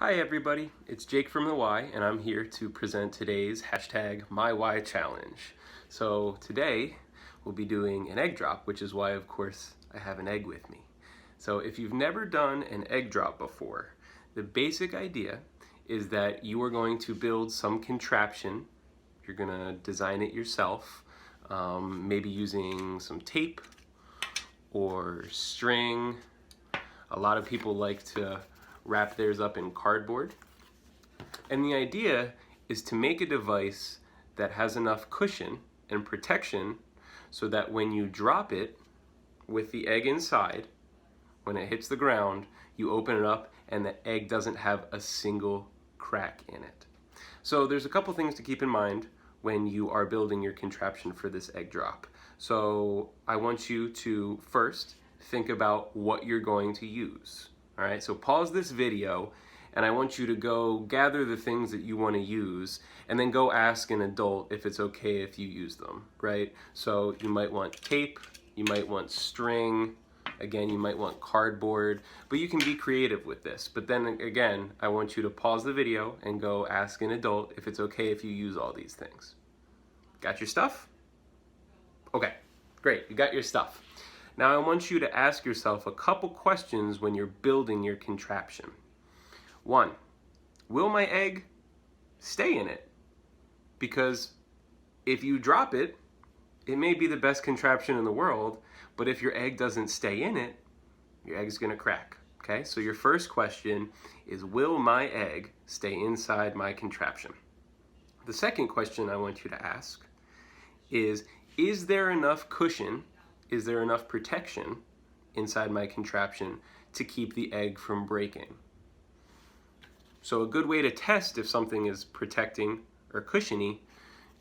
Hi everybody, it's Jake from the Y, and I'm here to present today's hashtag MyWhyChallenge. So today we'll be doing an egg drop, which is why of course I have an egg with me. So if you've never done an egg drop before, the basic idea is that you are going to build some contraption. You're going to design it yourself, maybe using some tape or string. A lot of people like to wrap theirs up in cardboard. And the idea is to make a device that has enough cushion and protection so that when you drop it with the egg inside, when it hits the ground, you open it up and the egg doesn't have a single crack in it. So there's a couple things to keep in mind when you are building your contraption for this egg drop. So I want you to first think about what you're going to use. All right, so pause this video and I want you to go gather the things that you want to use and then go ask an adult if it's okay if you use them, right? So you might want tape, you might want string, again, you might want cardboard, but you can be creative with this. But then again, I want you to pause the video and go ask an adult if it's okay if you use all these things. Got your stuff? Okay, great, you got your stuff. Now I want you to ask yourself a couple questions when you're building your contraption. 1, will my egg stay in it? Because if you drop it, it may be the best contraption in the world, but if your egg doesn't stay in it, your egg's gonna crack, okay? So your first question is, will my egg stay inside my contraption? The second question I want you to ask is there enough cushion, is there enough protection inside my contraption to keep the egg from breaking? So a good way to test if something is protecting or cushiony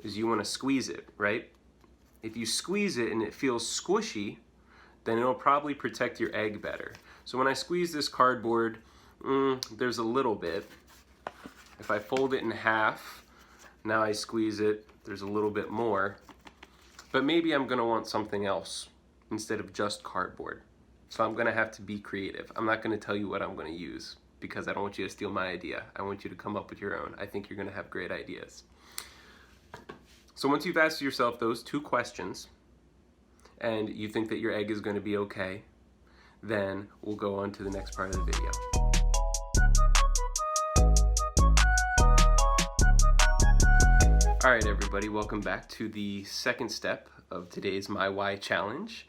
is you want to squeeze it, right? If you squeeze it and it feels squishy, then it'll probably protect your egg better. So when I squeeze this cardboard, there's a little bit. If I fold it in half, now I squeeze it, there's a little bit more. But maybe I'm gonna want something else instead of just cardboard. So I'm gonna have to be creative. I'm not gonna tell you what I'm gonna use because I don't want you to steal my idea. I want you to come up with your own. I think you're gonna have great ideas. So once you've asked yourself those 2 questions and you think that your egg is gonna be okay, then we'll go on to the next part of the video. All right, everybody, welcome back to the second step of today's MyWhyChallenge,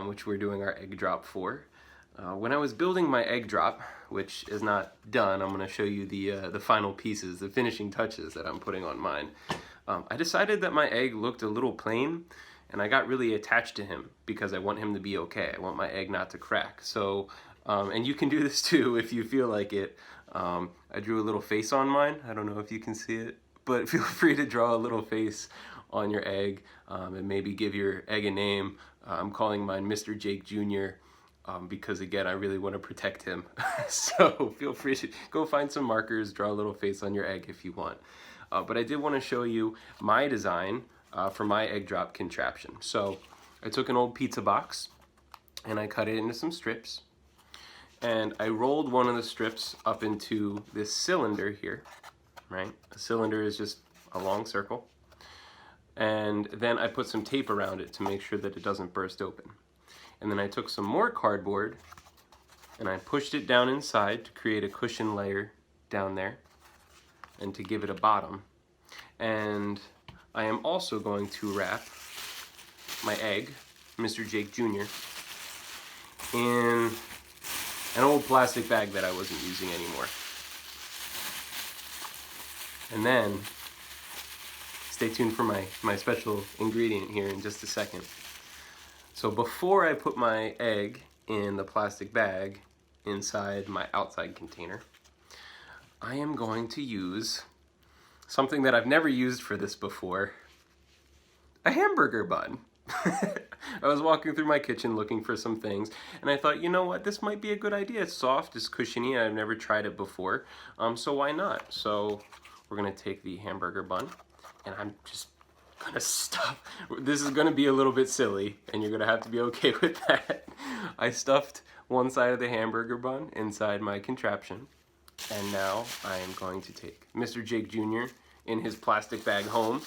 which we're doing our egg drop for. When I was building my egg drop, which is not done, I'm going to show you the final pieces, the finishing touches that I'm putting on mine. I decided that my egg looked a little plain, and I got really attached to him because I want him to be okay. I want my egg not to crack. So, and you can do this too if you feel like it. I drew a little face on mine. I don't know if you can see it, but feel free to draw a little face on your egg and maybe give your egg a name. I'm calling mine Mr. Jake Jr. Because again, I really want to protect him. So feel free to go find some markers, draw a little face on your egg if you want. But I did want to show you my design for my egg drop contraption. So I took an old pizza box and I cut it into some strips. And I rolled one of the strips up into this cylinder here, right? A cylinder is just a long circle. And then I put some tape around it to make sure that it doesn't burst open. And then I took some more cardboard and I pushed it down inside to create a cushion layer down there and to give it a bottom. And I am also going to wrap my egg, Mr. Jake Jr., in an old plastic bag that I wasn't using anymore. And then, stay tuned for my special ingredient here in just a second. So before I put my egg in the plastic bag inside my outside container, I am going to use something that I've never used for this before, a hamburger bun. I was walking through my kitchen looking for some things, and I thought, you know what, this might be a good idea. It's soft, it's cushiony, and I've never tried it before, so why not? So we're gonna take the hamburger bun, and I'm just gonna stuff. This is gonna be a little bit silly, and you're gonna have to be okay with that. I stuffed one side of the hamburger bun inside my contraption, And now I am going to take Mr. Jake Jr. in his plastic bag home,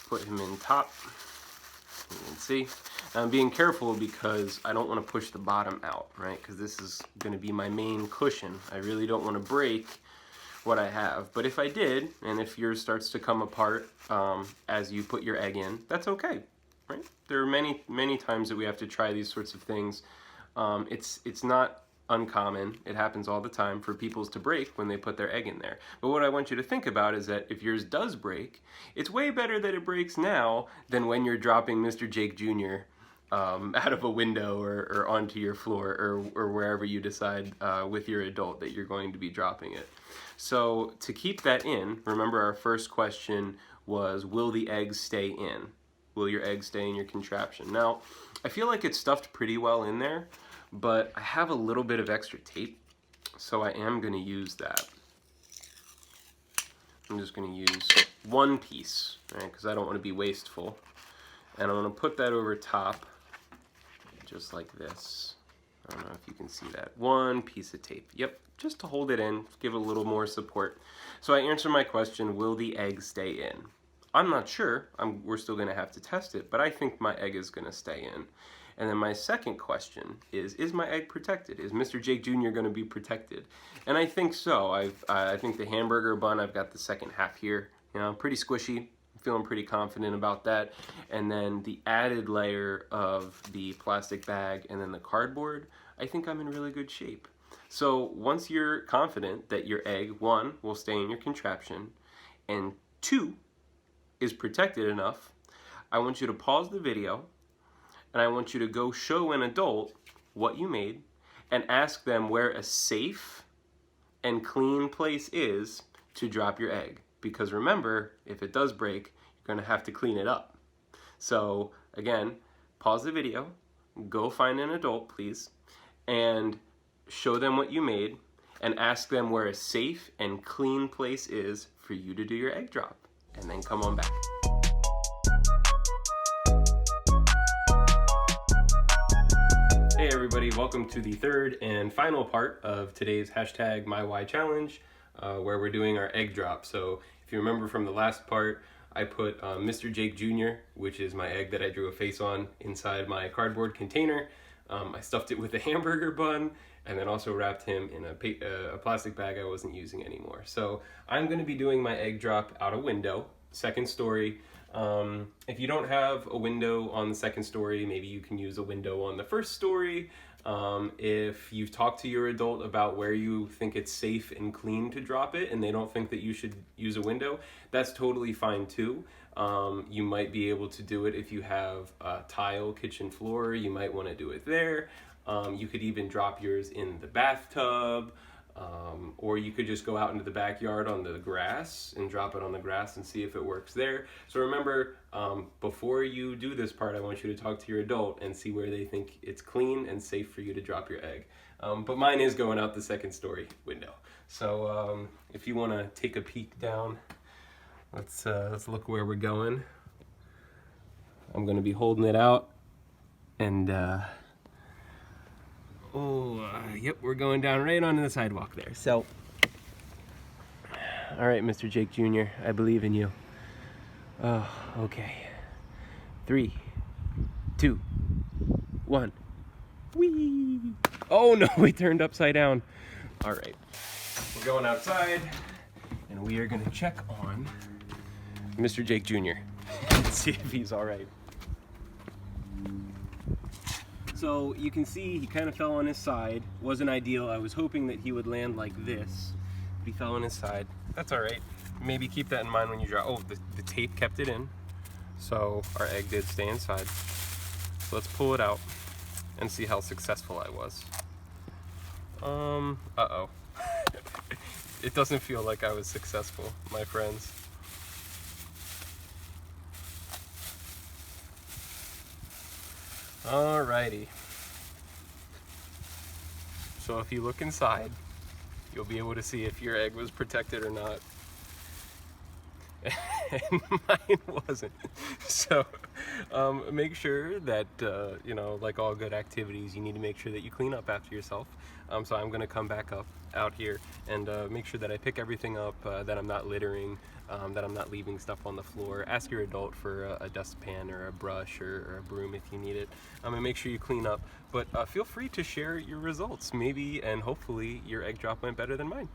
put him in top. You can see I'm being careful because I don't want to push the bottom out, right? Because this is going to be my main cushion. I really don't want to break what I have. But if I did, and if yours starts to come apart as you put your egg in, that's okay, right? There are many times that we have to try these sorts of things. It's not uncommon. It happens all the time for people's to break when they put their egg in there. But what I want you to think about is that if yours does break, it's way better that it breaks now than when you're dropping Mr. Jake Jr. Out of a window or onto your floor or wherever you decide with your adult that you're going to be dropping it. So to keep that in, remember our first question was, will the egg stay in? Will your egg stay in your contraption? Now, I feel like it's stuffed pretty well in there, but I have a little bit of extra tape, so I am going to use that. I'm just going to use one piece, right, because I don't want to be wasteful. And I'm going to put that over top, just like this. I don't know if you can see that. One piece of tape. Yep, just to hold it in, give it a little more support. So I answer my question, will the egg stay in? I'm not sure. We're still going to have to test it, but I think my egg is going to stay in. And then my second question is my egg protected? Is Mr. Jake Jr. going to be protected? And I think so. I think the hamburger bun, I've got the second half here, you know, pretty squishy. Feeling pretty confident about that. And then the added layer of the plastic bag and then the cardboard, I think I'm in really good shape. So once you're confident that your egg, 1, will stay in your contraption, and 2, is protected enough, I want you to pause the video and I want you to go show an adult what you made and ask them where a safe and clean place is to drop your egg. Because remember, if it does break, you're going to have to clean it up. So again, pause the video, go find an adult, please, and show them what you made and ask them where a safe and clean place is for you to do your egg drop. And then come on back. Hey everybody, welcome to the third and final part of today's hashtag #MyWhyChallenge. Where we're doing our egg drop. So if you remember from the last part, I put Mr. Jake Jr., which is my egg that I drew a face on, inside my cardboard container. I stuffed it with a hamburger bun and then also wrapped him in a plastic bag I wasn't using anymore. So I'm going to be doing my egg drop out a window, second story. If you don't have a window on the second story, maybe you can use a window on the first story. If you've talked to your adult about where you think it's safe and clean to drop it and they don't think that you should use a window, that's totally fine too. You might be able to do it if you have a tile kitchen floor. You might want to do it there. You could even drop yours in the bathtub. Or you could just go out into the backyard on the grass and drop it on the grass and see if it works there. So remember, before you do this part, I want you to talk to your adult and see where they think it's clean and safe for you to drop your egg. But mine is going out the second story window. So if you want to take a peek down, let's look where we're going. I'm going to be holding it out and yep, we're going down right onto the sidewalk there. So, all right, Mr. Jake Jr., I believe in you. Oh, okay. 3, 2, 1. Whee! Oh no, we turned upside down. All right, we're going outside, and we are gonna check on Mr. Jake Jr. See if he's all right. So you can see he kind of fell on his side. Wasn't ideal. I was hoping that he would land like this, but he fell on his side. That's all right. Maybe keep that in mind when you drop. Oh, the tape kept it in, so our egg did stay inside. So let's pull it out and see how successful I was. Uh-oh. It doesn't feel like I was successful, my friends. Alrighty. So if you look inside, you'll be able to see if your egg was protected or not. and mine wasn't. So make sure that, you know, like all good activities, you need to make sure that you clean up after yourself. So I'm gonna come back up out here and make sure that I pick everything up, that I'm not littering, that I'm not leaving stuff on the floor. Ask your adult for a dustpan or a brush or a broom if you need it, and make sure you clean up. But feel free to share your results. Maybe and hopefully your egg drop went better than mine.